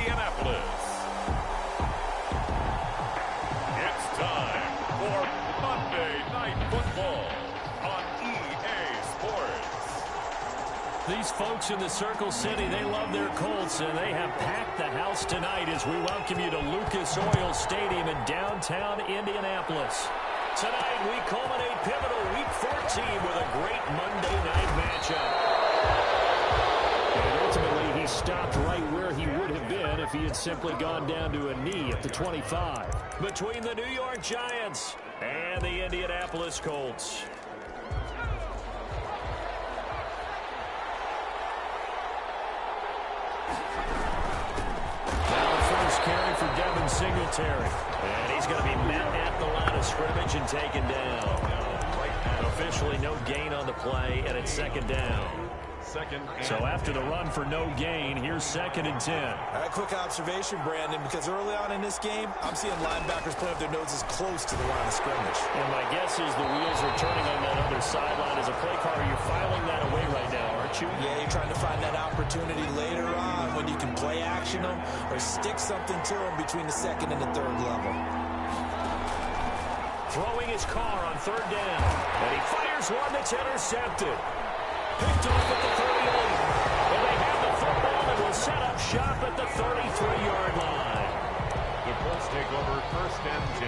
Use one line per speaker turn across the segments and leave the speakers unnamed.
Indianapolis. It's time for Monday Night Football on EA Sports.
These folks in the Circle City, they love their Colts, and they have packed the house tonight as we welcome you to Lucas Oil Stadium in downtown Indianapolis. Tonight, we culminate pivotal Week 14 with a great Monday night matchup. And ultimately, he stopped right where he would have been if he had simply gone down to a knee at the 25. Between the New York Giants and the Indianapolis Colts. Carry for Devin Singletary. And he's going to be met at the line of scrimmage and taken down. Officially no gain on the play, and it's second down. So after the run for no gain, here's 2nd and 10.
All right, quick observation, Brandon, because early on in this game, I'm seeing linebackers put up their noses close to the line of scrimmage.
And my guess is the wheels are turning on that other sideline. As a play caller, you're filing that away right now, aren't you?
Yeah, you're trying to find that opportunity later on when you can play action them or stick something to them between the 2nd and the 3rd level.
Throwing his car on 3rd down. And he fires one that's intercepted. Picked off at the 38. And they have the football and will set up shop at the 33-yard line.
The Colts take over 1st and 10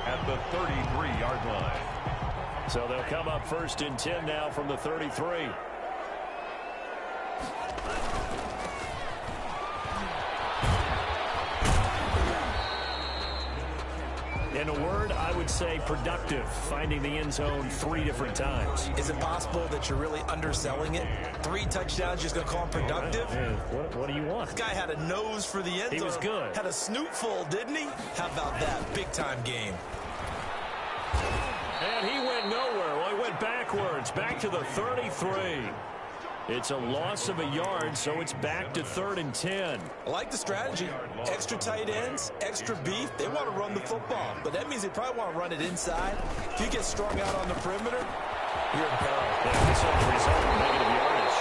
at the 33-yard line.
So they'll come up 1st and 10 now from the 33. In a word, I would say productive, finding the end zone 3 different times.
Is it possible that you're really underselling it? 3 touchdowns, just going to call him productive?
What do you want?
This guy had a nose for the end zone.
He was good.
Had a snootful, didn't he? How about that? Big-time game.
And he went nowhere. Well, he went backwards, back to the 33. It's a loss of a yard, so it's back to 3rd and 10.
I like the strategy. Extra tight ends, extra beef. They want to run the football, but that means they probably want to run it inside. If you get strung out on the perimeter, you're in peril.
Yeah, this will result in negative yardage.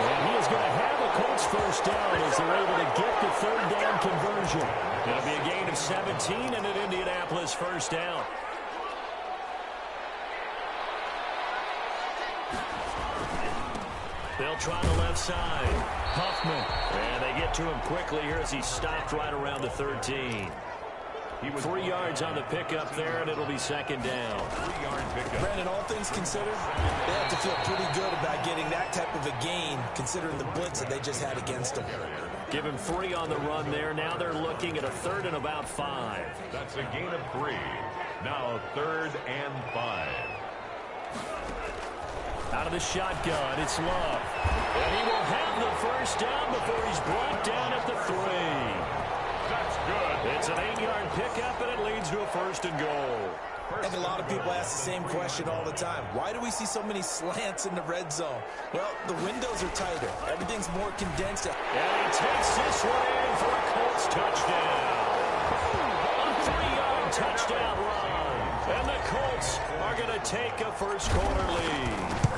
And he is going to have a Colts 1st down as they're able to get the 3rd down conversion. It'll be a gain of 17 and an Indianapolis 1st down. They'll try the left side. Huffman. And they get to him quickly here as he stopped right around the 13. He was 3 yards on the pickup there, and it'll be 2nd down.
3-yard pickup.
Brandon, all things considered, they have to feel pretty good about getting that type of a gain, considering the blitz that they just had against them.
Give him 3 on the run there. Now they're looking at a 3rd and about 5.
That's a gain of 3. Now 3rd and 5.
Out of the shotgun, it's Love. And he will have the 1st down before he's brought down at the 3.
That's good.
It's an 8-yard pickup, and it leads to a 1st and goal.
I think a lot of people ask the same question all the time. Why do we see so many slants in the red zone? Well, the windows are tighter. Everything's more condensed.
And he takes this one in for a Colts touchdown. A 3-yard touchdown run. And the Colts are going to take a first-quarter lead.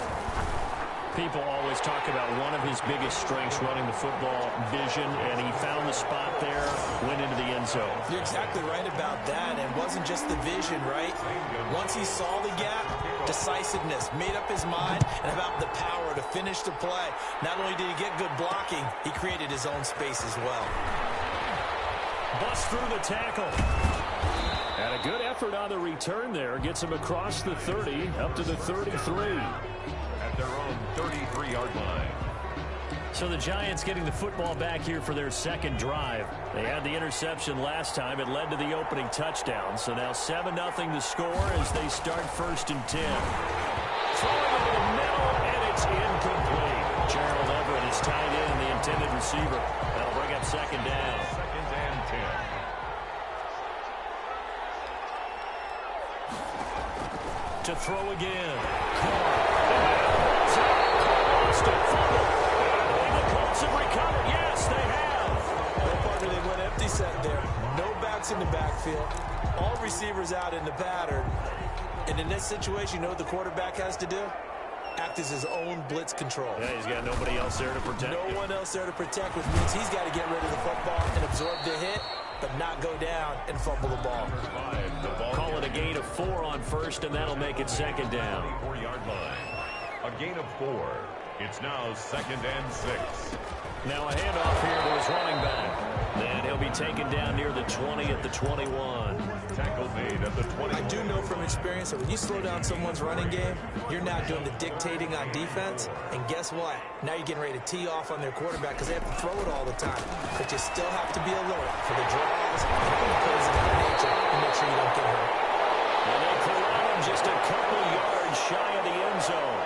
People always talk about one of his biggest strengths running the football, vision, and he found the spot there, went into the end zone.
You're exactly right about that, and it wasn't just the vision, right? Once he saw the gap, decisiveness, made up his mind, and about the power to finish the play. Not only did he get good blocking, he created his own space as well.
Bust through the tackle. And a good effort on the return there. Gets him across the 30, up to the 33.
At their own 33-yard line.
So the Giants getting the football back here for their 2nd drive. They had the interception last time. It led to the opening touchdown. So now 7-0 the score as they start 1st and 10. Throwing over the middle, and it's incomplete. Gerald Everett is tied in, the intended receiver. That'll bring up 2nd down.
2nd and 10.
To throw again. Lost a fumble. And the Colts have recovered. Yes, they have.
No partner, they went empty set there. No backs in the backfield. All receivers out in the pattern. And in this situation, you know what the quarterback has to do? Act as his own blitz control.
Yeah, he's got nobody else there to protect.
No one else there to protect, which means he's got to get rid of the football absorb the hit, but not go down and fumble the ball.
Call it a gain of 4 on first, and that'll make it second down.
4-yard line. A gain of 4. It's now 2nd and 6.
Now a handoff here to his running back. Then he'll be taken down near the 20 at the 21.
Tackle made at the 20.
I do know from experience that when you slow down someone's running game, you're not doing the dictating on defense. And guess what? Now you're getting ready to tee off on their quarterback because they have to throw it all the time. But you still have to be alert for the draws and other plays of that nature and make sure you don't get hurt.
And they corral him just a couple yards shy of the end zone.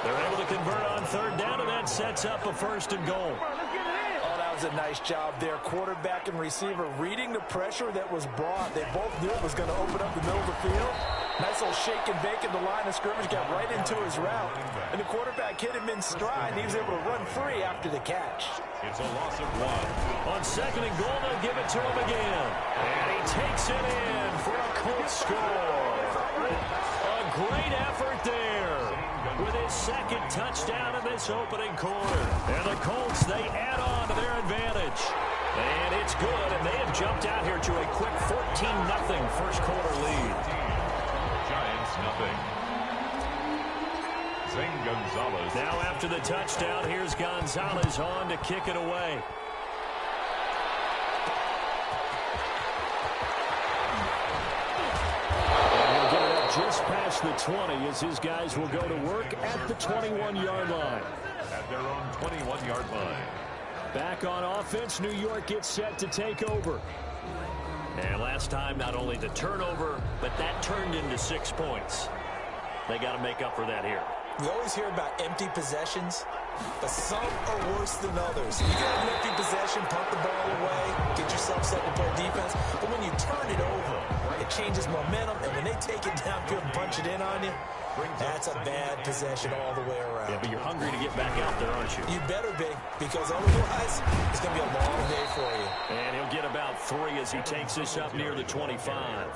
They're able to convert on 3rd down, and that sets up a 1st and goal.
Oh, that was a nice job there. Quarterback and receiver reading the pressure that was brought. They both knew it was going to open up the middle of the field. Nice little shake and bake in the line of scrimmage, got right into his route. And the quarterback hit him in stride, and he was able to run free after the catch.
It's a loss of 1.
On 2nd and goal, they'll give it to him again. And he takes it in for a Colts score. A great effort there with his 2nd touchdown in this opening quarter. And the Colts, they add on to their advantage. And it's good, and they have jumped out here to a quick 14-0 first quarter lead.
Giants nothing. Zane Gonzalez.
Now after the touchdown, here's Gonzalez on to kick it away. Just past the 20 as his guys will go to work at the 21-yard line.
At their own 21-yard line.
Back on offense, New York gets set to take over. And last time, not only the turnover, but that turned into 6 points. They got to make up for that here.
We always hear about empty possessions, but some are worse than others. You can have an empty possession, punt the ball away, get yourself set to play defense, but when you turn it over, it changes momentum, and when they take it downfield and punch it in on you, that's a bad possession all the way around.
Yeah, but you're hungry to get back out there, aren't you?
You better be, because otherwise, it's going to be a long day for you.
And he'll get about 3 as he takes this up near the 25.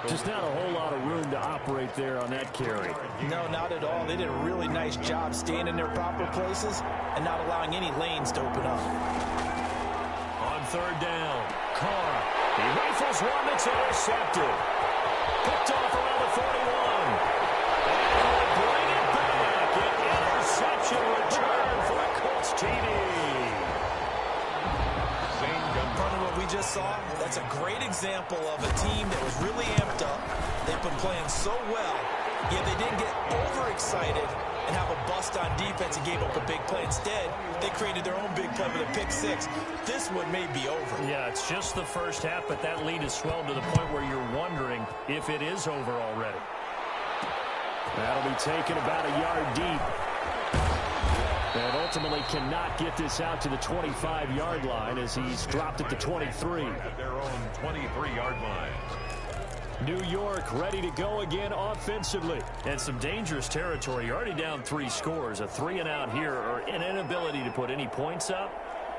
Just not a whole lot of room to operate there on that carry.
No, not at all. They did a really nice job staying in their proper places and not allowing any lanes to open up.
On 3rd down, Carr. He rifles one that's intercepted. Picked off around the 41. And they bring it back. An interception return for a Colts TD.
What we just saw, that's a great example of a team that was really amped up. They've been playing so well, yet they didn't get overexcited and have a bust on defense and gave up a big play. Instead, they created their own big play with a pick 6. This one may be over.
Yeah, it's just the first half, but that lead has swelled to the point where you're wondering if it is over already. That'll be taken about a yard deep. And ultimately cannot get this out to the 25-yard line as he's dropped at the 23.
At their own 23-yard line.
New York ready to go again offensively. And some dangerous territory. You're already down 3 scores. A 3-and-out here or an inability to put any points up.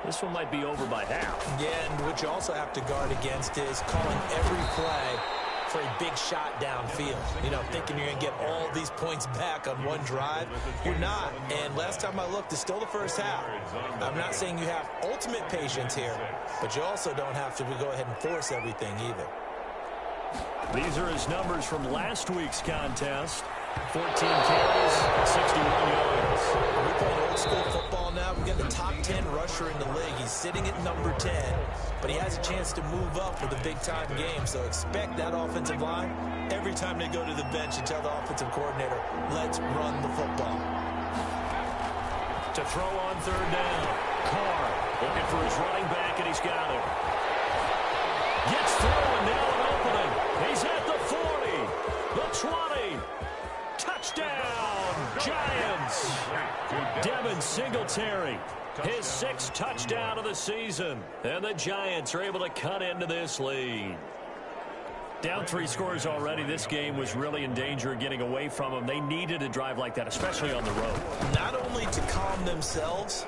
This one might be over by half.
Yeah, and what you also have to guard against is calling every play for a big shot downfield. You know, thinking you're going to get all these points back on one drive. You're not. And last time I looked, it's still the first half. I'm not saying you have ultimate patience here, but you also don't have to go ahead and force everything either.
These are his numbers from last week's contest. 14 carries, 61 yards.
We're playing old school football now. We've got the top 10 rusher in the league. He's sitting at number 10, but he has a chance to move up with a big-time game. So expect that offensive line every time they go to the bench and tell the offensive coordinator, let's run the football.
To throw on 3rd down. Carr looking for his running back, and he's got him. Gets through, and now an opening. He's at the 40, the 20. Touchdown, Giants. Devin Singletary, his 6th touchdown of the season. And the Giants are able to cut into this lead. Down 3 scores already. This game was really in danger of getting away from them. They needed a drive like that, especially on the road.
Not only to calm themselves,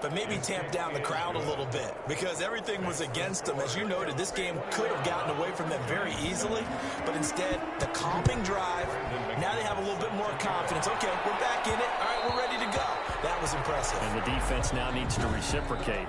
but maybe tamp down the crowd a little bit because everything was against them. As you noted, this game could have gotten away from them very easily, but instead, the calming drive, now they have a little bit more confidence. Okay, we're back in it. All right, we're ready to go. That was impressive.
And the defense now needs to reciprocate.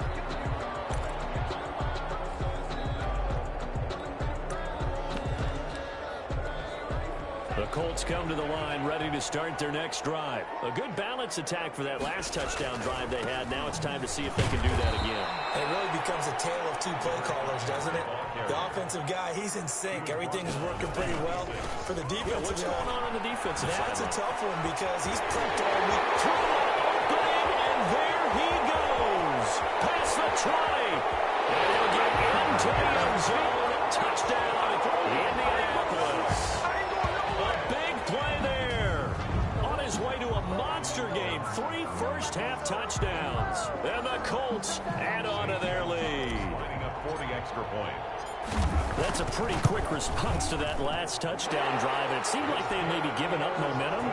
Colts come to the line, ready to start their next drive. A good balance attack for that last touchdown drive they had. Now it's time to see if they can do that again.
And it really becomes a tale of two play callers, doesn't it? The offensive guy, he's in sync. Everything is working pretty well. For the defensive
guy, what's going on the defensive side?
That's a tough one because he's prepped all week.
And there he goes. Past the 20. And he'll get into the end zone. Touchdown, Indianapolis. A big play there. On his way to a monster game. 3 first-half touchdowns. And the Colts add on to their lead.
Lining up for the extra point.
That's a pretty quick response to that last touchdown drive. It seemed like they may be giving up momentum.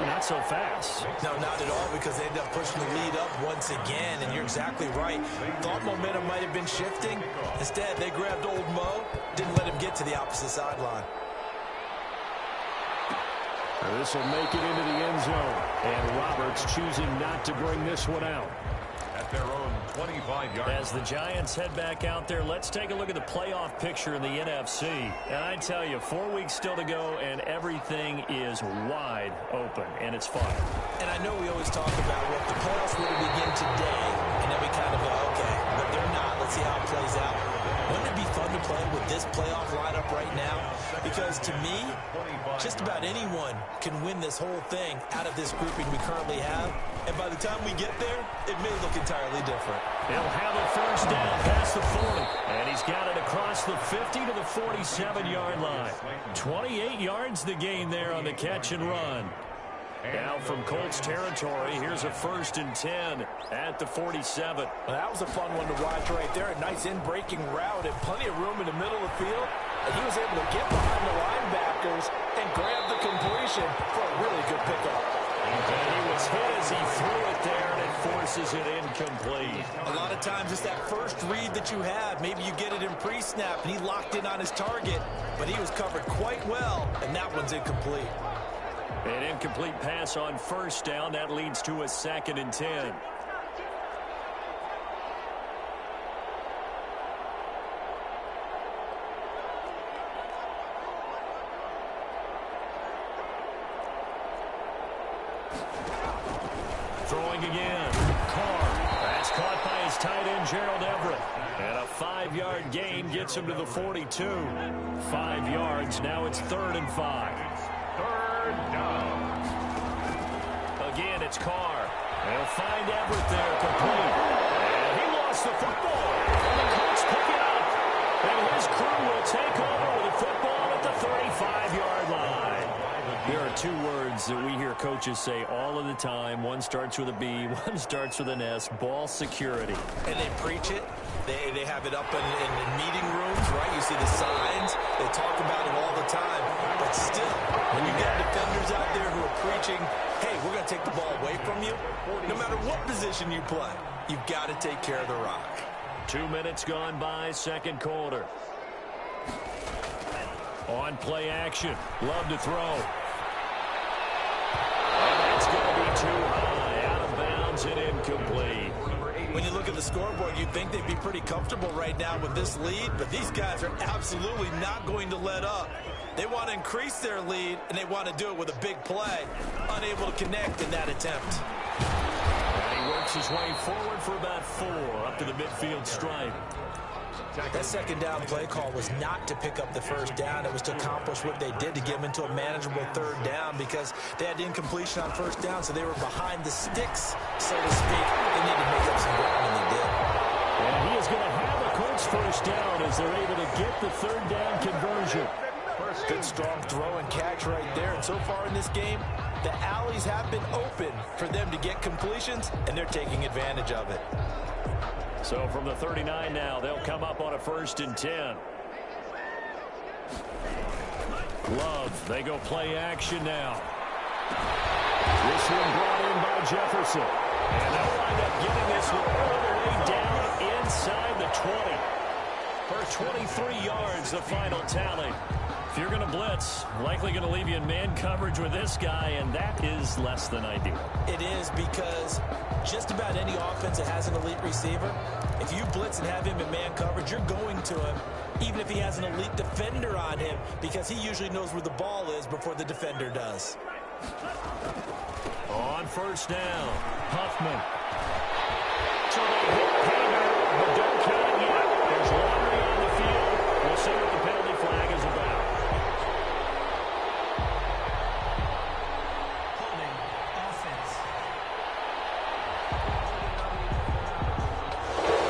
Not so fast.
No, not at all, because they end up pushing the lead up once again, and you're exactly right. Thought momentum might have been shifting. Instead, they grabbed old Mo, didn't let him get to the opposite sideline.
This will make it into the end zone, and Roberts choosing not to bring this one out.
At their own 25-yard.
As the Giants head back out there, let's take a look at the playoff picture in the NFC. And I tell you, 4 weeks still to go, and everything is wide open, and it's fun.
And I know we always talk about, well, if the playoffs were to begin today, and then we kind of go, okay, but they're not. Let's see how it plays out. Wouldn't it be fun to play with this playoff lineup right now? Because to me, just about anyone can win this whole thing out of this grouping we currently have. And by the time we get there, it may look entirely different.
He'll have a first down past the 40. And he's got it across the 50 to the 47-yard line. 28 yards the gain there on the catch and run. Now from Colts territory, here's a 1st and 10 at the 47.
Well, that was a fun one to watch right there. A nice in-breaking route and plenty of room in the middle of the field. And he was able to get behind the linebackers and grab the completion for a really good pickup.
And he was hit as he threw it there, and it forces it incomplete.
A lot of times it's that first read that you have. Maybe you get it in pre-snap, and he locked in on his target, but he was covered quite well, and that one's incomplete.
An incomplete pass on first down. That leads to a 2nd and 10. Throwing again. Carr. That's caught by his tight end, Gerald Everett. And a 5-yard gain gets him to the 42. 5 yards. Now it's 3rd and 5.
Third down.
Again, it's Carr. They'll find Everett there, complete. And he lost the football. And the Colts pick it up. And his crew will take over with the football at the 35-yard line. There are 2 words that we hear coaches say all of the time. One starts with a B, one starts with an S. Ball security.
And they preach it. They have it up in meeting rooms, right? You see the signs. They talk about it all the time. But still, when you get defenders out there who are preaching, hey, we're going to take the ball away from you, no matter what position you play, you've got to take care of the rock.
2 minutes gone by, 2nd quarter. On play action. Love to throw. And that's going to be too high. Out of bounds and incomplete.
When you look at the scoreboard, you'd think they'd be pretty comfortable right now with this lead, but these guys are absolutely not going to let up. They want to increase their lead, and they want to do it with a big play. Unable to connect in that attempt.
And he works his way forward for about 4 up to the midfield stripe.
That 2nd down play call was not to pick up the 1st down. It was to accomplish what they did to get them into a manageable 3rd down because they had incompletion on 1st down, so they were behind the sticks, so to speak. They needed to make up some ground, and they did.
And he is going to have a Colts 1st down as they're able to get the 3rd down conversion.
Good, strong throw and catch right there. And so far in this game, the alleys have been open for them to get completions, and they're taking advantage of it.
So from the 39 now, they'll come up on a 1st and 10. Love, they go play action now. This one brought in by Jefferson. And they'll wind up getting this one all the way down inside the 20. For 23 yards, the final tally. If you're going to blitz, likely going to leave you in man coverage with this guy, and that is less than ideal.
It is, because just about any offense that has an elite receiver, if you blitz and have him in man coverage, you're going to him even if he has an elite defender on him, because he usually knows where the ball is before the defender does.
On first down, Huffman. So they hit Hager, but don't count it yet. There's laundry on the field. We'll see what the penalty flag is about.
Holding offense.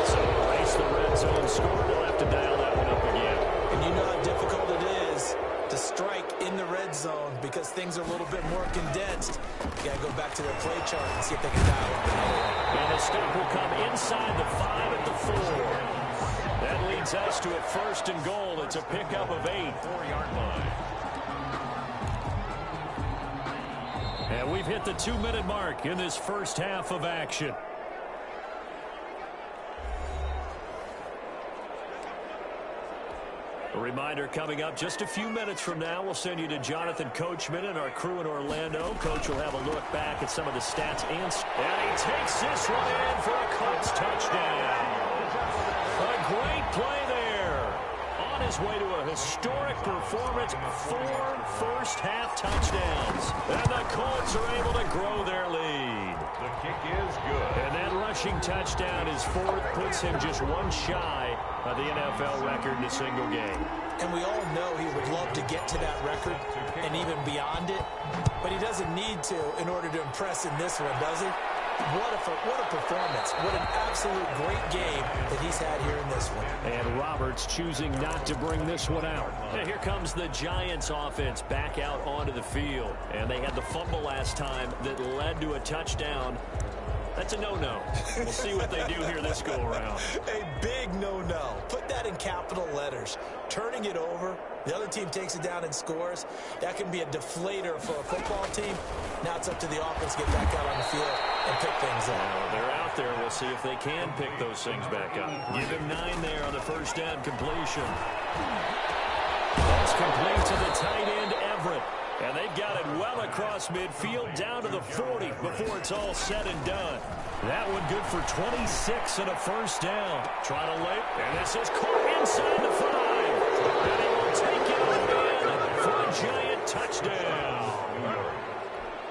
So to erase the red zone score, they'll have to dial that one up again.
And you know how difficult it is to strike in the red zone because things are a little bit more condensed. You got to go back to their play chart and see if they can dial up another one.
And the stop will come inside the 5 at the 4. That leads us to a first and goal. It's a pickup of 8.
4-yard line.
And we've hit the 2-minute mark in this first half of action. A reminder coming up just a few minutes from now. We'll send you to Jonathan Coachman and our crew in Orlando. Coach will have a look back at some of the stats. And he takes this one in for a Colts touchdown. A great play there. On his way to a historic performance, 4 first-half touchdowns. And the Colts are able to grow their lead.
The kick is good.
And that rushing touchdown, his 4th, puts him just one shy of the NFL record in a single game.
And we all know he would love to get to that record and even beyond it, but he doesn't need to in order to impress in this one, does he? What a performance. What an absolute great game that he's had here in this one.
And Roberts choosing not to bring this one out. And here comes the Giants offense back out onto the field. And they had the fumble last time that led to a touchdown. That's a no-no. We'll see what they do here this go-around.
A big no-no. Put that in capital letters. Turning it over, the other team takes it down and scores. That can be a deflator for a football team. Now it's up to the offense to get back out on the field and pick things up.
Well, they're out there. We'll see if they can pick those things back up. Give him 9 there on the first down completion. That's complete to the tight end, Everett. And they've got it well across midfield down to the 40 before it's all said and done. That one good for 26 and a first down. Trying to late, and this is caught inside the 5. And he will take it on in for a Giant touchdown.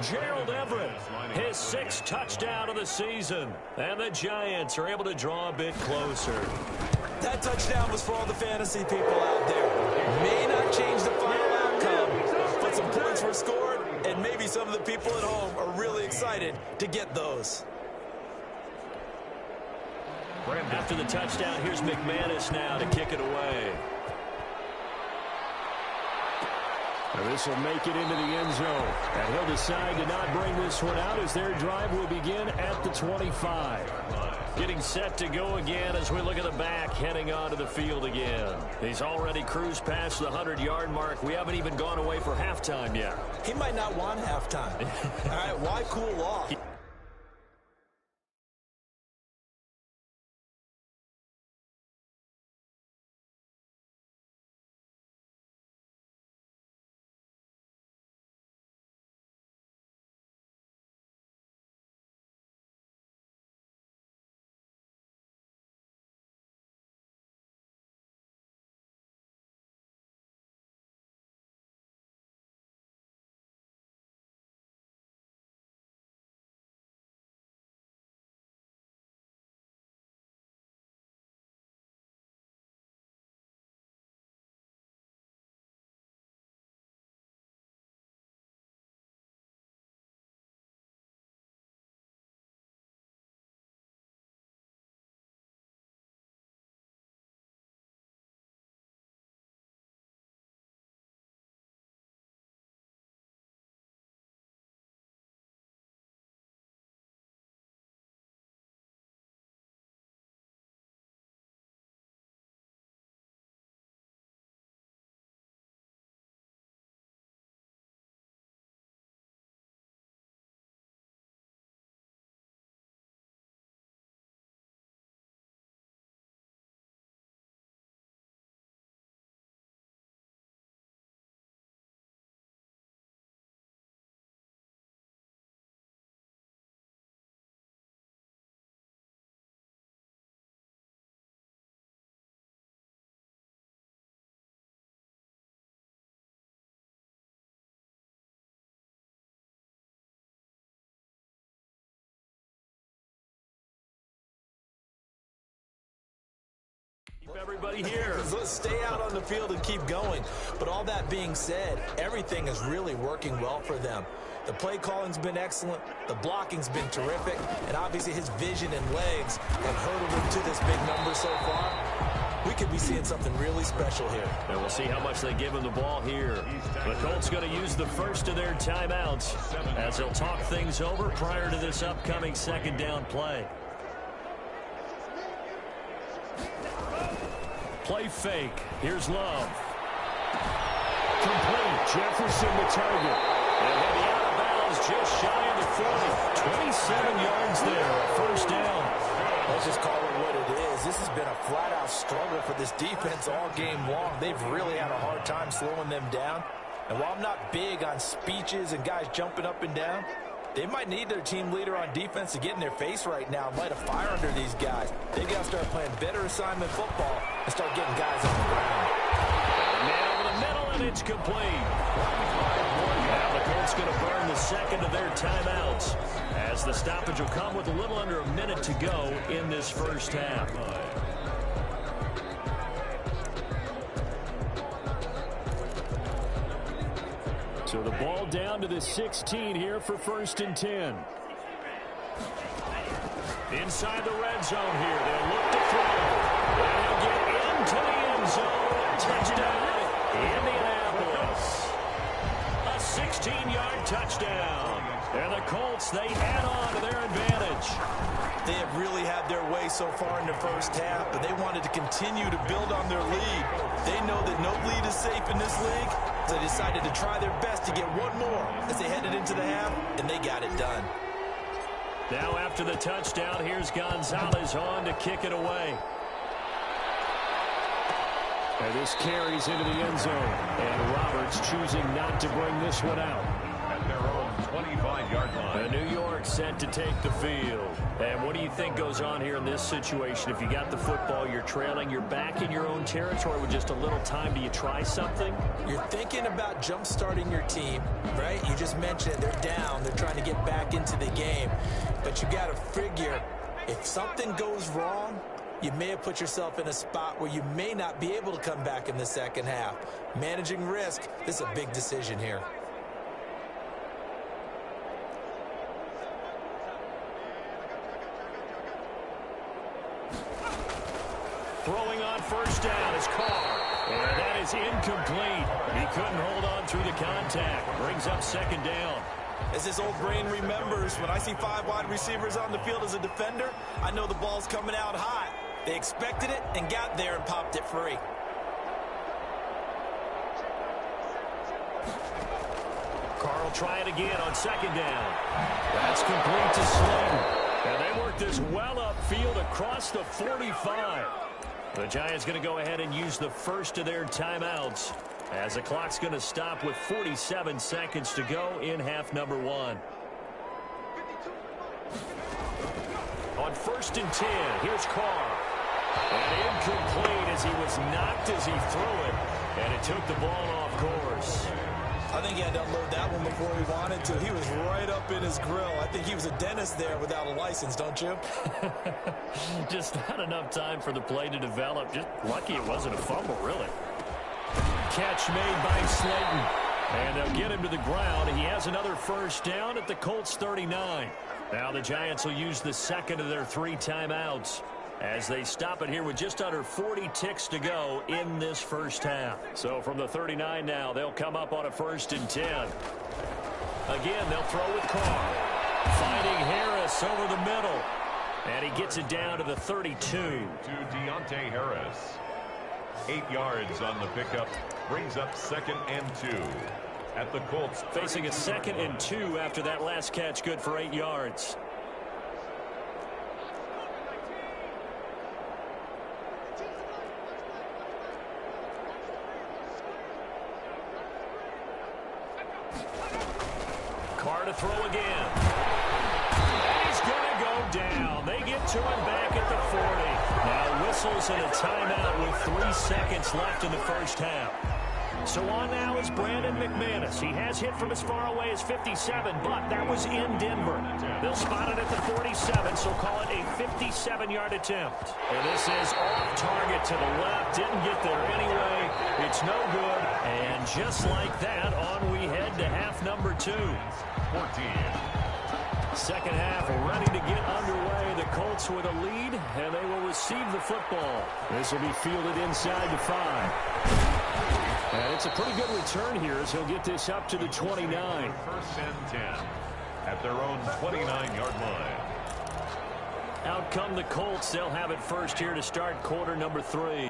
Gerald Everett, his 6th touchdown of the season. And the Giants are able to draw a bit closer.
That touchdown was for all the fantasy people out there. May not change the final outcome, but some points were scored, and maybe some of the people at home are really excited to get those.
After the touchdown, here's McManus now to kick it away. And this will make it into the end zone. And he'll decide to not bring this one out as their drive will begin at the 25. Getting set to go again as we look at the back, heading onto the field again. He's already cruised past the 100-yard mark. We haven't even gone away for halftime yet.
He might not want halftime. All right, why cool off?
everybody here.
Let's stay out on the field and keep going. But all that being said, everything is really working well for them. The play calling's been excellent, the blocking's been terrific, and obviously his vision and legs have hurdled him to this big number so far. We could be seeing something really special here.
And we'll see how much they give him the ball here. The Colts going to use the first of their timeouts as they'll talk things over prior to this upcoming second down play. Play fake. Here's Love. Complete. Jefferson the target. And he'll be out of bounds just shy of the 40. 27 yards there. First down.
Let's just call it what it is. This has been a flat-out struggle for this defense all game long. They've really had a hard time slowing them down. And while I'm not big on speeches and guys jumping up and down, they might need their team leader on defense to get in their face right now and light a fire under these guys. They've got to start playing better assignment football and start getting guys on the ground.
Man over the middle, and it's complete. Now the Colts going to burn the second of their timeouts as the stoppage will come with a little under a minute to go in this first half. So the ball down to the 16 here for 1st and 10. Inside the red zone here. They'll look to throw. And he'll get into the end zone. Touchdown, Indianapolis. A 16-yard touchdown. And the Colts, they add on to their advantage.
They have really had their way so far in the first half, but they wanted to continue to build on their lead. They know that no lead is safe in this league, so they decided to try their best to get one more as they headed into the half, and they got it done.
Now after the touchdown, here's Gonzalez on to kick it away. And this carries into the end zone, and Roberts choosing not to bring this one out.
At their own 25-yard line.
New York set to take the field. And what do you think goes on here in this situation? If you got the football, you're trailing, you're back in your own territory with just a little time. Do you try something?
You're thinking about jump-starting your team, right? You just mentioned it. They're down. They're trying to get back into the game. But you got to figure, if something goes wrong, you may have put yourself in a spot where you may not be able to come back in the second half. Managing risk, this is a big decision here.
Throwing on first down is Carr. And that is incomplete. He couldn't hold on through the contact. Brings up second down.
As this old brain remembers, when I see 5 wide receivers on the field as a defender, I know the ball's coming out hot. They expected it and got there and popped it free.
Carr will try it again on second down. That's complete to Slayton. And they work this well upfield across the 45. The Giants going to go ahead and use the first of their timeouts as the clock's going to stop with 47 seconds to go in half number 1. On 1st and 10, here's Carr. And incomplete as he was knocked as he threw it. And it took the ball off course.
I think he had to unload that one before he wanted to. He was right up in his grill. I think he was a dentist there without a license, don't you?
Just not enough time for the play to develop. Just lucky it wasn't a fumble, really. Catch made by Slayton. And they'll get him to the ground. He has another first down at the Colts 39. Now the Giants will use the second of their 3 timeouts as they stop it here with just under 40 ticks to go in this first half. So from the 39 now, they'll come up on a 1st and 10. Again, they'll throw with Carr. Finding Harris over the middle. And he gets it down to the 32.
To Deontay Harris. 8 yards on the pickup. Brings up 2nd and 2. At the Colts.
Facing a 2nd and 2 after that last catch, good for 8 yards. Carr to throw again. And he's going to go down. They get to him back at the 40. Now whistles and a timeout with 3 seconds left in the first half. So on now is Brandon McManus. He has hit from as far away as 57, but that was in Denver. They'll spot it at the 47, so call it a 57-yard attempt. And this is off target to the left. Didn't get there anyway. It's no good. And just like that, on we head to half number 2.
14.
Second half ready to get underway. The Colts with a lead, and they will receive the football. This will be fielded inside the 5. And it's a pretty good return here as he'll get this up to the 29.
First and 10 at their own 29-yard line.
Out come the Colts. They'll have it first here to start quarter number 3.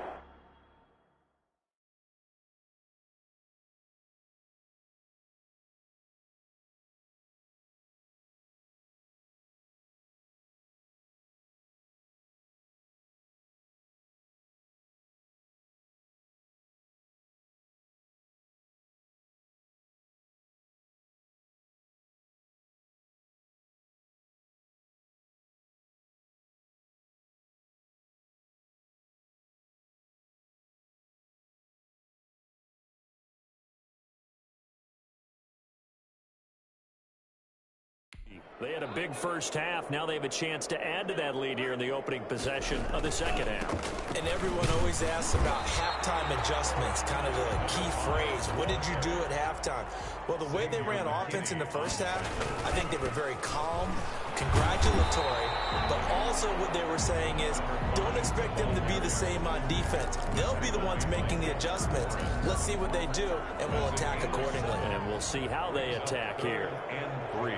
They had a big first half. Now they have a chance to add to that lead here in the opening possession of the second half.
And everyone always asks about halftime adjustments, kind of the key phrase. What did you do at halftime? Well, the way they ran offense in the first half, I think they were very calm, congratulatory, but also what they were saying is don't expect them to be the same on defense. They'll be the ones making the adjustments. Let's see what they do, and we'll attack accordingly.
And we'll see how they attack here.
And 3.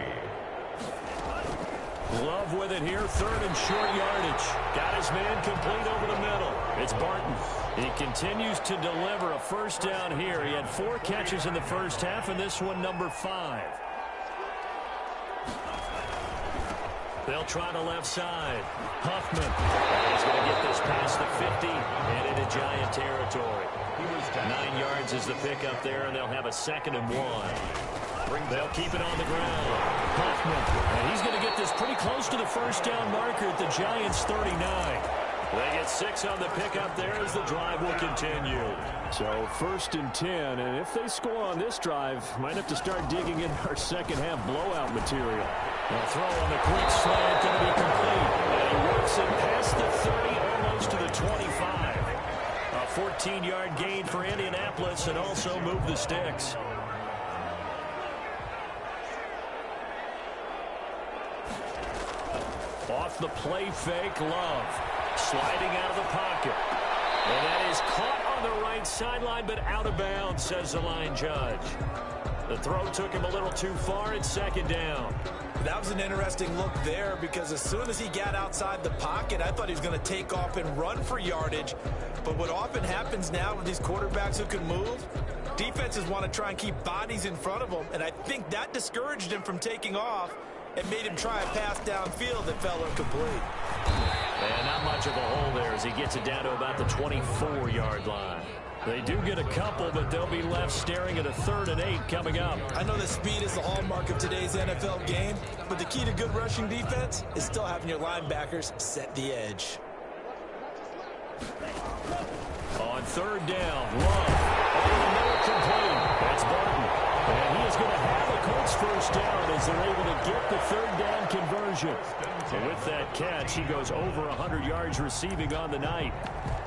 Love with it here, third and short yardage. Got his man complete over the middle. It's Barton. He continues to deliver a first down here. He had 4 catches in the first half, and this one number 5. They'll try the left side. Huffman. He's going to get this past the 50 and into Giant territory. 9 yards is the pickup there, and they'll have a 2nd and 1. They'll keep it on the ground. Huffman. And he's going to get this pretty close to the first down marker at the Giants' 39. They get 6 on the pickup there as the drive will continue. So 1st and 10, and if they score on this drive, might have to start digging in our second half blowout material. A throw on the quick slant, going to be complete. And he works it past the 30, almost to the 25. A 14-yard gain for Indianapolis, and also move the sticks. Off the play fake, Love. Sliding out of the pocket. And that is caught on the right sideline, but out of bounds, says the line judge. The throw took him a little too far. It's 2nd down.
That was an interesting look there because as soon as he got outside the pocket, I thought he was going to take off and run for yardage. But what often happens now with these quarterbacks who can move, defenses want to try and keep bodies in front of them, and I think that discouraged him from taking off and made him try a pass downfield that fell incomplete.
And not much of a hole there as he gets it down to about the 24-yard line. They do get a couple, but they'll be left staring at a 3rd and 8 coming up.
I know that speed is the hallmark of today's NFL game, but the key to good rushing defense is still having your linebackers set the edge.
On 3rd down, Love. Another complete. That's Barton. And he is going to have a Colts first down as they're able to get the 3rd down conversion. So with that catch, he goes over 100 yards receiving on the night.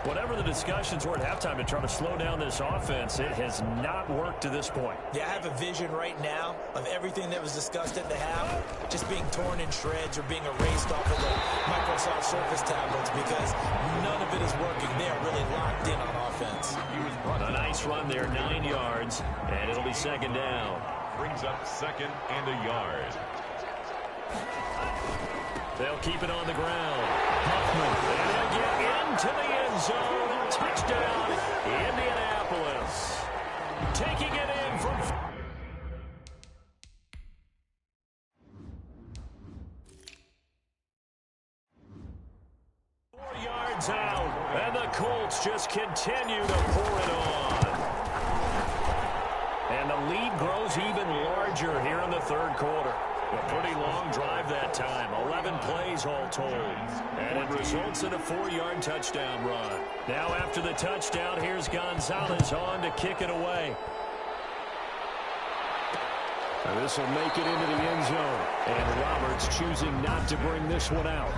Whatever the discussions were at halftime to try to slow down this offense, it has not worked to this point.
Yeah, I have a vision right now of everything that was discussed at the half just being torn in shreds or being erased off of the Microsoft Surface tablets because none of it is working. They are really locked in on offense.
A nice run there, 9 yards, and it'll be 2nd down.
Brings up 2nd and a yard.
They'll keep it on the ground. Huffman, and get into the end zone. Touchdown, Indianapolis. Taking it in from 4 yards out, and the Colts just continue to pour it on. And the lead grows even larger here in the 3rd quarter. A pretty long drive that time. 11 plays all told. And it results in a 4-yard touchdown run. Now after the touchdown, here's Gonzalez on to kick it away. This will make it into the end zone. And Roberts choosing not to bring this one out.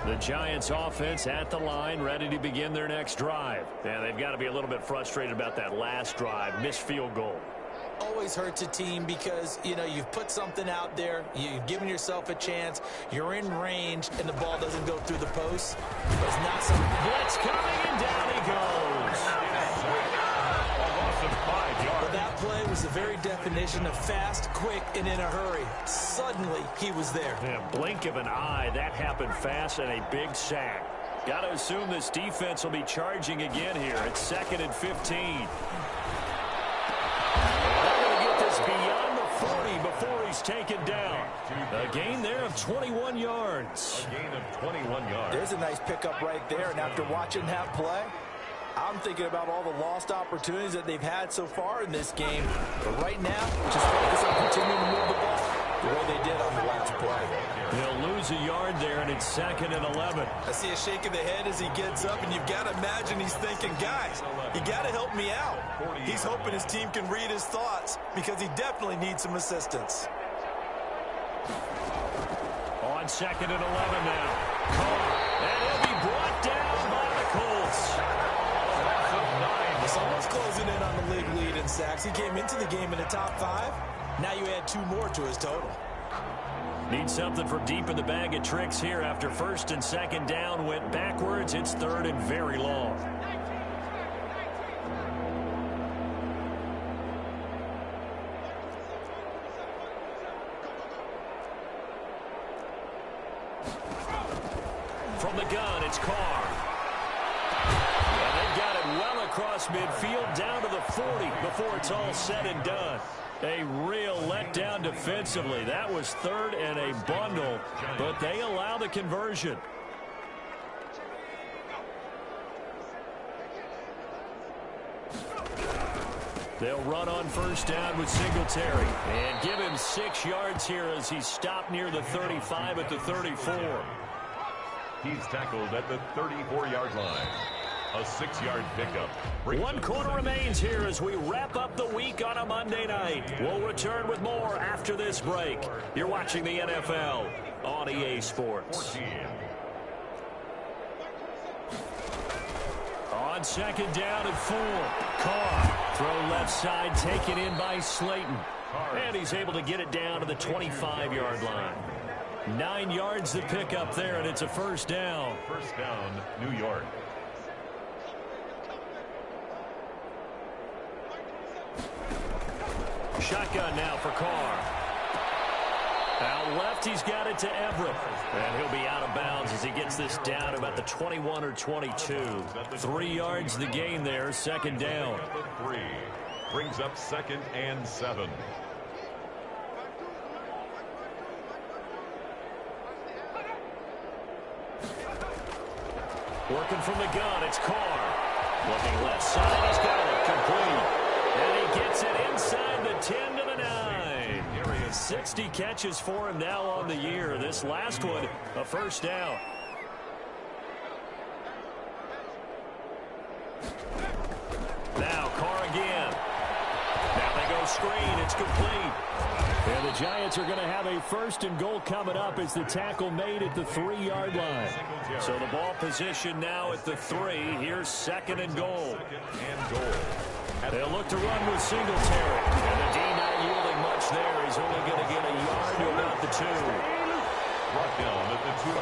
The Giants offense at the line, ready to begin their next drive. And they've got to be a little bit frustrated about that last drive, missed field goal.
Always hurts a team because, you know, you've put something out there, you've given yourself a chance, you're in range, and the ball doesn't go through the post. It's not something.
Blitz coming, and down he goes.
Well, that play was the very definition of fast, quick, and in a hurry. Suddenly, he was there.
Yeah, blink of an eye, that happened fast, and a big sack. Got to assume this defense will be charging again here. It's 2nd and 15. They're going to get this beyond the 40 before he's taken down. A gain there of 21 yards.
A gain of 21 yards.
There's a nice pickup right there, and after watching that play, I'm thinking about all the lost opportunities that they've had so far in this game. But right now, just focus on continuing to move the ball the way they did on the last play.
They'll lose a yard there, and it's 2nd and 11.
I see a shake of the head as he gets up, and you've got to imagine he's thinking, guys, you got to help me out. He's hoping his team can read his thoughts because he definitely needs some assistance.
On 2nd and 11 now. Carr, and he'll be brought down by the Colts.
Someone's closing in on the league lead in sacks. He came into the game in the top 5. Now you add 2 more to his total.
Need something for deep in the bag of tricks here after 1st and 2nd down went backwards. It's 3rd and very long. From the gun, it's Carr. Across midfield down to the 40 before it's all said and done. A real letdown defensively. That was 3rd and a bundle, but they allow the conversion. They'll run on 1st down with Singletary and give him 6 yards here as he's stopped near the 35 at the 34.
He's tackled at the 34-yard line. A 6-yard pickup.
1 quarter remains here as we wrap up the week on a Monday night. We'll return with more after this break. You're watching the NFL on EA Sports.
14.
On 2nd down and 4. Carr, throw left side, taken in by Slayton. And he's able to get it down to the 25-yard line. 9 yards to pick up there, and it's a 1st down.
1st down, New York.
Shotgun now for Carr. Out left, he's got it to Everett. And he'll be out of bounds as he gets this down about the 21 or 22. 3 yards the gain there, 2nd down.
3 brings up 2nd and 7.
Working from the gun, it's Carr. Looking left side, he's got it complete. And he gets it inside the 10 to the 9. 60 catches for him now on the year. This last one, a first down. Now Carr again. Now they go screen. It's complete. And the Giants are going to have a first and goal coming up as the tackle made at the 3-yard line. So the ball position now at the 3. Here's second and goal. They'll look to run with Singletary. And the D not yielding much there. He's only going to get a yard to about the 2.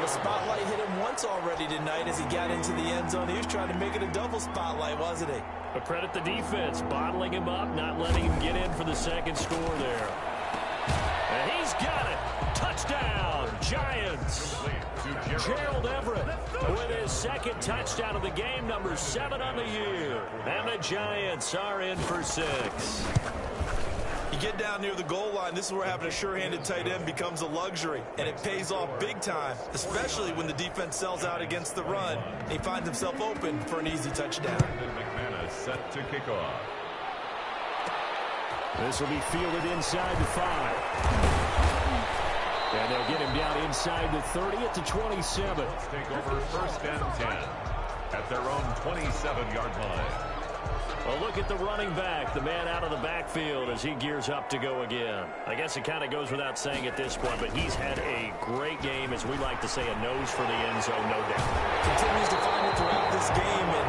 The spotlight hit him once already tonight as he got into the end zone. He was trying to make it a double spotlight, wasn't he?
But credit the defense, bottling him up, not letting him get in for the second score there. And he's got it. Touchdown, Giants. Gerald Everett with his second touchdown of the game, number 7 on the year. And the Giants are in for 6.
You get down near the goal line, this is where having a sure-handed tight end becomes a luxury, and it pays off big time, especially when the defense sells out against the run, and he finds himself open for an easy touchdown.
McManus set to kick off.
This will be fielded inside the 5. And they'll get him down inside the 30 at the 27.
Let's take over first and 10 at their own 27-yard line.
Well, look at the running back, the man out of the backfield as he gears up to go again. I guess it kind of goes without saying at this point, but he's had a great game, as we like to say, a nose for the end zone, no doubt.
Continues to find it throughout this game, and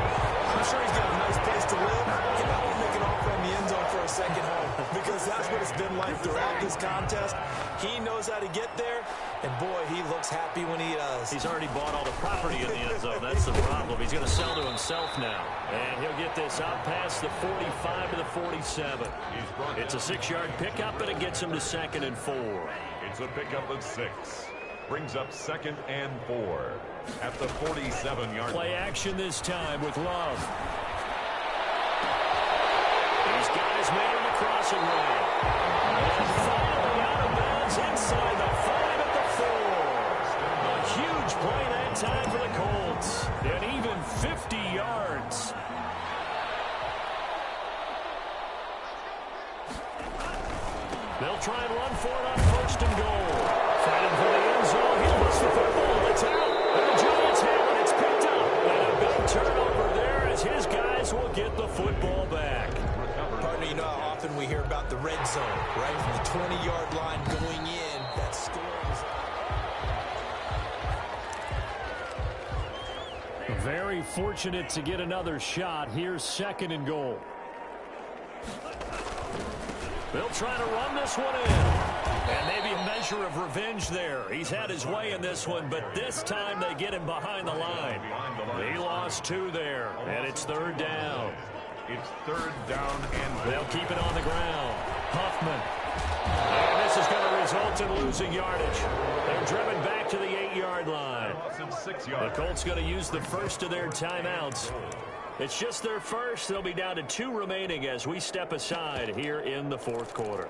I'm sure he's got a nice place to live. He might want to make an offer in the end zone for a second home, because that's what it's been like throughout this contest. He knows how to get there, and boy, he looks happy when he does.
He's already bought all the property in the end zone. That's the problem. He's going to sell to himself now. And he'll get this out past the 45 to the 47. It's a 6-yard pickup, and it gets him to 2nd and 4.
It's a pickup of 6. Brings up 2nd and 4 at the 47-yard line.
Play action this time with Love. These guys made him the crossing lane. And finally out of bounds inside the 5 at the 4. A huge play that time for the Colts. And even 50 yards. They'll try and run for it on first and goal. Fighting for the end zone. He puts the football. It's out. And the Giants have it. It's picked up. And a big turnover there as his guys will get the football back.
Partner, you know how often we hear about the red zone, right? From the 20-yard line going in, that scores.
Very fortunate to get another shot. Here's 2nd and goal. They'll try to run this one in. And maybe a measure of revenge there. He's had his way in this one, but this time they get him behind the line. He lost 2 there, and it's 3rd down.
It's 3rd down and
they'll keep it on the ground. Huffman. And this is going to result in losing yardage. They're driven back to the 8-yard line. The Colts going to use the first of their timeouts. It's just their first. They'll be down to 2 remaining as we step aside here in the 4th quarter.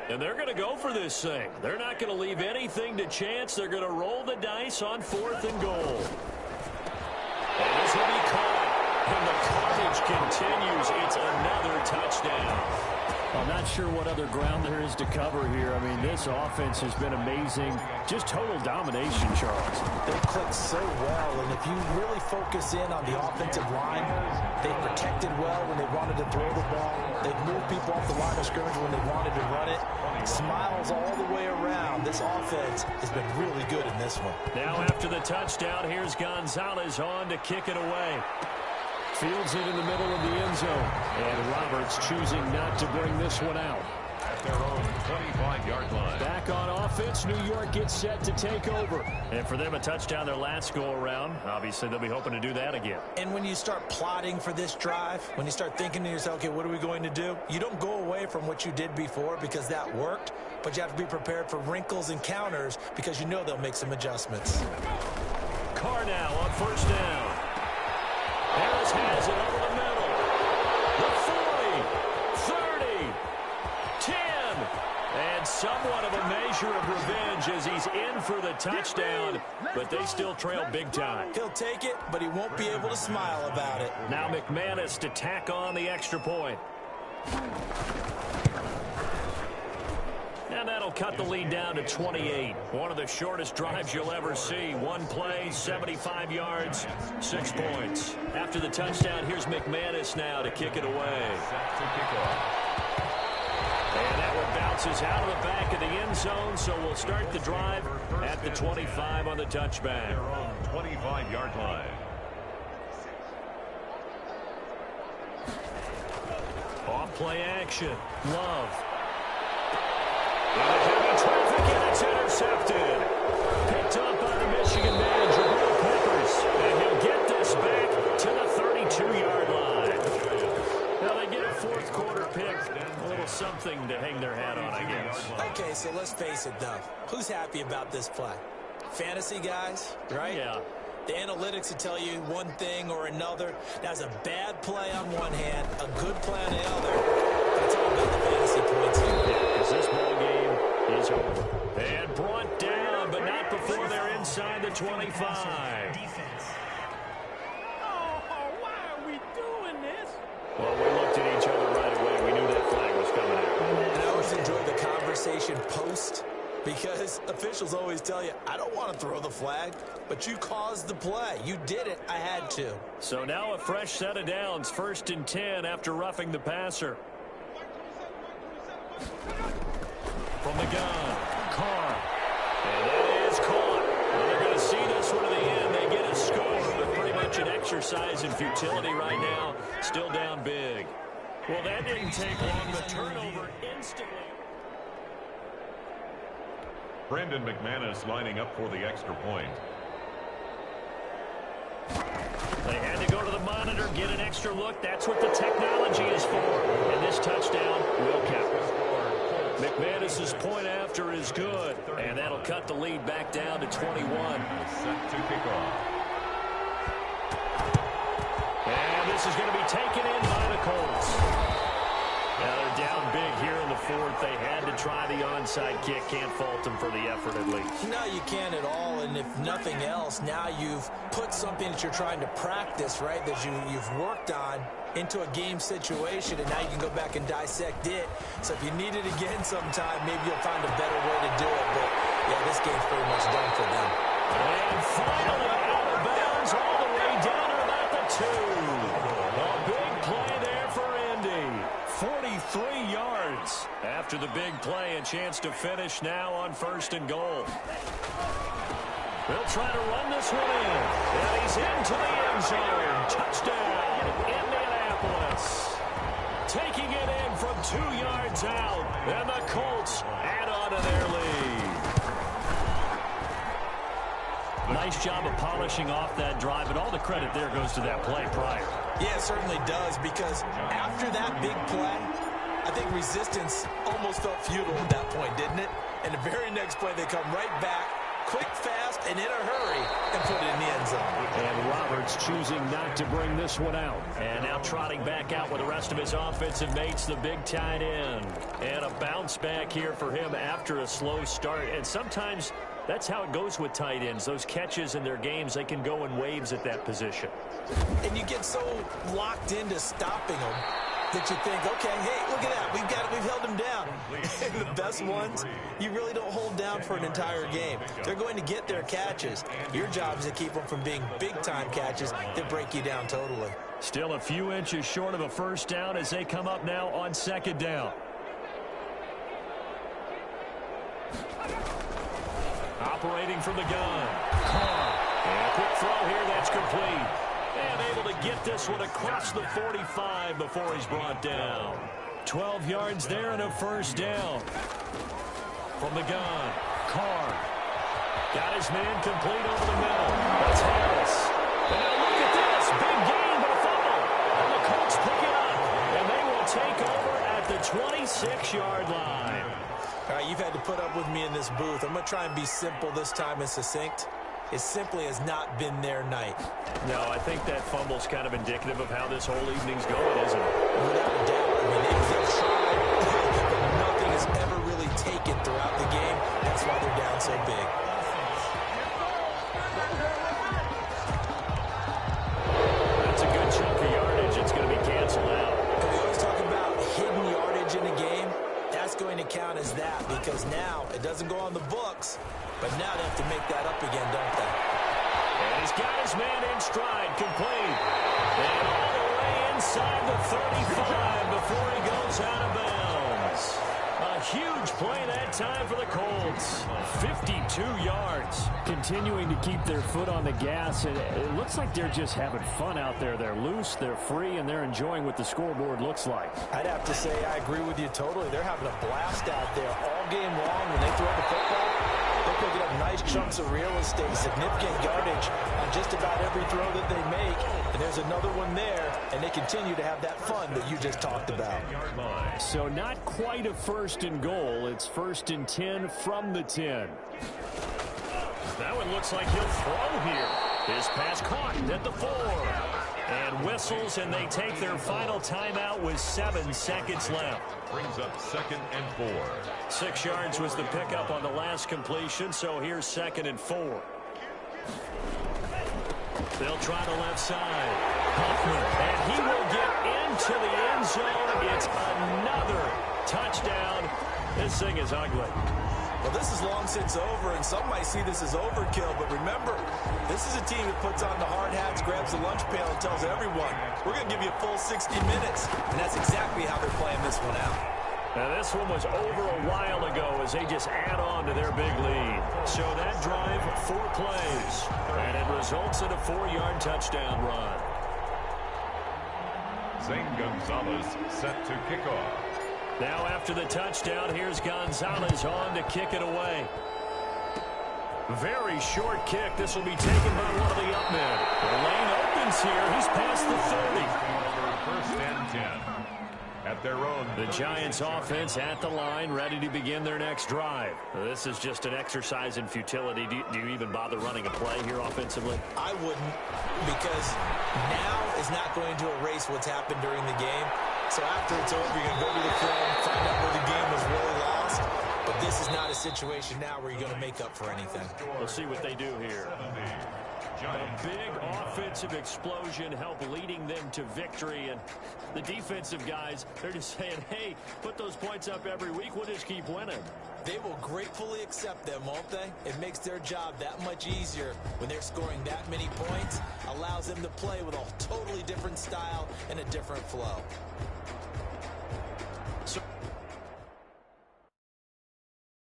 And they're going to go for this thing. They're not going to leave anything to chance. They're going to roll the dice on 4th and goal. And this will be caught. And the carnage continues. It's another touchdown. I'm not sure what other ground there is to cover here. I mean, this offense has been amazing. Just total domination, Charles.
They click so well, and if you really focus in on the offensive line, they protected well when they wanted to throw the ball. They've moved people off the line of scrimmage when they wanted to run it. Smiles all the way around. This offense has been really good in this one.
Now after the touchdown, here's Gonzalez on to kick it away. Fields it in the middle of the end zone. And Roberts choosing not to bring this one out.
At their own 25-yard line.
Back on offense, New York gets set to take over. And for them, a touchdown their last go-around. Obviously, they'll be hoping to do that again.
And when you start plotting for this drive, when you start thinking to yourself, okay, what are we going to do? You don't go away from what you did before because that worked, but you have to be prepared for wrinkles and counters because you know they'll make some adjustments.
Carr now on first down. Harris has it over the middle. The 40, 30, 10. And somewhat of a measure of revenge as he's in for the touchdown, but they still trail big time.
He'll take it, but he won't be able to smile about it.
Now McManus to tack on the extra point. Now And that'll cut the lead down to 28. One of the shortest drives you'll ever see. One play, 75 yards, 6 points. After the touchdown, here's McManus now to kick it away.
Set to kick off.
And that one bounces out of the back of the end zone, so we'll start the drive at the 25 on the touchback.
Their own 25-yard line.
Off play action. Love. Into heavy traffic, and it's intercepted. Picked up by the Michigan man, Jabril Peppers. And he'll get this back to the 32-yard line. Now they get a fourth quarter pick. A little something to hang their hat on, I guess.
Okay, so let's face it, though. Who's happy about this play? Fantasy guys, right?
Yeah.
The analytics will tell you one thing or another. That's a bad play on one hand, a good play on the other. That's all about the fantasy points here.
Yeah, because this ball game is over. And brought down, but not before they're inside the 25.
Defense.
Well, we looked at each other right away. We knew that flag was coming out.
And I always enjoy the conversation post, because officials always tell you, I don't want to throw the flag, but you caused the play. You did it. I had to.
So now a fresh set of downs. 1st and 10 after roughing the passer. From the gun, Carr. And that is caught. Well, they're going to see this one to the end. They get a score, but pretty much an exercise in futility right now. Still down big. Well, that didn't take long. The turnover instantly.
Brandon McManus lining up for the extra point.
They had to go to the monitor, get an extra look. That's what the technology is for. And this touchdown will count. McManus's point after is good. And that'll cut the lead back down to 21.
Set to kick off.
And this is going to be taken in by the Colts. Now they're down big here in the fourth. They had to try the onside kick. Can't fault them for the effort at least.
No, you can't at all. And if nothing else, now you've put something that you're trying to practice, right, that you've worked on into a game situation, and now you can go back and dissect it. So if you need it again sometime, maybe you'll find a better way to do it. But, yeah, this game's pretty much done for them.
And finally out of bounds all the way down to about the 2. A big play there for Indy. 43 yards. After the big play, a chance to finish now on 1st and goal. They'll try to run this one in. And he's into the end zone. Touchdown, Indianapolis. Taking it in from 2 yards out. And the Colts add on to their lead. Nice job of polishing off that drive, and all the credit there goes to that play prior.
Yeah, it certainly does, because after that big play, I think resistance almost felt futile at that point, didn't it? And the very next play, they come right back, quick, fast, and in a hurry, and put it in the end zone.
And Roberts choosing not to bring this one out. And now trotting back out with the rest of his offensive mates, the big tight end. And a bounce back here for him after a slow start. And sometimes that's how it goes with tight ends. Those catches in their games, they can go in waves at that position.
And you get so locked into stopping them that you think, okay, hey, look at that. We've held them down. And the best ones, you really don't hold down for an entire game. They're going to get their catches. Your job is to keep them from being big-time catches that break you down totally.
Still a few inches short of a first down as they come up now on 2nd down. Operating from the gun. Carr. And a quick throw here, that's complete. And able to get this one across the 45 before he's brought down. 12 yards there and a first down. From the gun, Carr. Got his man complete over the middle. That's Harris. And now look at this. Big gain, but a fumble. And the Colts pick it up. And they will take over at the 26-yard line.
All right, you've had to put up with me in this booth. I'm going to try and be simple this time and succinct. It simply has not been their night.
No, I think that fumble's kind of indicative of how this whole evening's going, isn't it?
Without a doubt. I mean, they've tried, but nothing has ever really taken throughout the game. That's why they're down so big.
That's a good chunk of yardage. It's going to be canceled out.
And we always talk about hidden yardage in a game. That's going to count as that because now it doesn't go on the books, but now they have to make that up again, don't they?
And he's got his man in stride, complete. And all the way inside the 35 before he goes out of bounds. A huge play that time for the Colts. 52 yards.
Continuing to keep their foot on the gas. And it looks like they're just having fun out there. They're loose, they're free, and they're enjoying what the scoreboard looks like.
I'd have to say I agree with you totally. They're having a blast out there all game long when they throw the football. They're picking up nice chunks of real estate, significant yardage on just about every throw that they make. And there's another one there, and they continue to have that fun that you just talked about.
So not quite a 1st and goal. It's 1st and 10 from the 10.
That one looks like he'll throw here. His pass caught at the 4. And whistles, and they take their final timeout with 7 seconds left.
Brings up 2nd and 4.
6 yards was the pickup on the last completion, so here's 2nd and 4. They'll try the left side. Huffman, and he will get into the end zone. It's another touchdown. This thing is ugly.
Well, this is long since over, and some might see this as overkill. But remember, this is a team that puts on the hard hats, grabs the lunch pail, and tells everyone, we're going to give you a full 60 minutes. And that's exactly how they're playing this one out.
Now, this one was over a while ago as they just add on to their big lead. So that drive, 4 plays, and it results in a 4-yard touchdown run.
Zane Gonzalez set to kick off.
Now after the touchdown, here's Gonzalez on to kick it away. Very short kick. This will be taken by one of the up men. The lane opens here. He's past the 30.
1st and 10. At their own.
The Giants offense at the line, ready to begin their next drive. This is just an exercise in futility. Do you even bother running a play here offensively?
I wouldn't, because now is not going to erase what's happened during the game. So after it's over, you're going to go to the film, find out where the game was really lost. But this is not a situation now where you're going to make up for anything.
We'll see what they do here. A big offensive explosion help leading them to victory. And the defensive guys, they're just saying, hey, put those points up every week. We'll just keep winning.
They will gratefully accept them, won't they? It makes their job that much easier when they're scoring that many points. Allows them to play with a totally different style and a different flow.